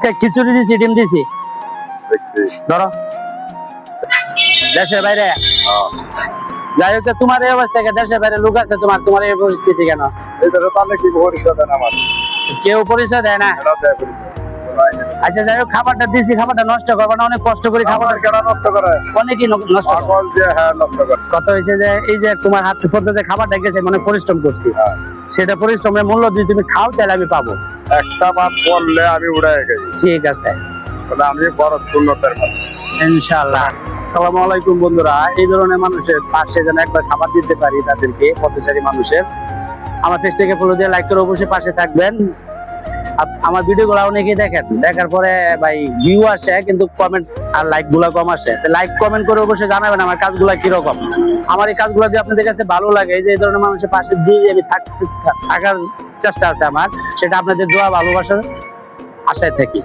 আজকে খিচুড়ি দিছি, ডিম দিছি। ধরো দেশের বাইরে যাই হোক, তোমার এই অবস্থা দেশের বাইরে লোক আছে, তোমার এই পরিস্থিতি কেন? কেউ পরিচয় দেয় না। আচ্ছা যাই হোক, খাবারটা দিছি, খাবারটা নষ্ট করবো না, অনেক কষ্ট করে খাবার নষ্ট করে অনেকই নষ্ট করে। কথা হয়েছে যে এই যে তোমার হাত পদ্ধতি খাবারটা গেছে, মানে পরিশ্রম করছি, সেটা পরিশ্রমের মূল্য যদি তুমি খাও তাহলে আমি পাবো। একটা বাদ বললে আমি উড়াই গেছি। ঠিক আছে, আমি বড় শূন্যতার ইনশাআল্লাহ। আসসালামু আলাইকুম বন্ধুরা, এই ধরনের মানুষের পাশে যেন একবার খাবার দিতে পারি তাদেরকে, পথচারী মানুষের, আমার পেজটাকে ফলো দিয়ে লাইক করে অবশ্যই পাশে থাকবেন। আমার ভিডিও গুলো অনেকেই দেখেন, দেখার পরে ভাই ভিউ আসে কিন্তু কমেন্ট আর লাইক গুলা কম আসে। লাইক কমেন্ট করে অবশ্যই জানাবেন আমার কাজগুলা কিরকম। আমার এই কাজগুলো যদি আপনাদের কাছে ভালো লাগে, এই যে এই ধরনের মানুষের পাশে দিয়ে আমি থাকার চেষ্টা আছে আমার, সেটা আপনাদের দোয়া ভালোবাসার আশায় থাকি।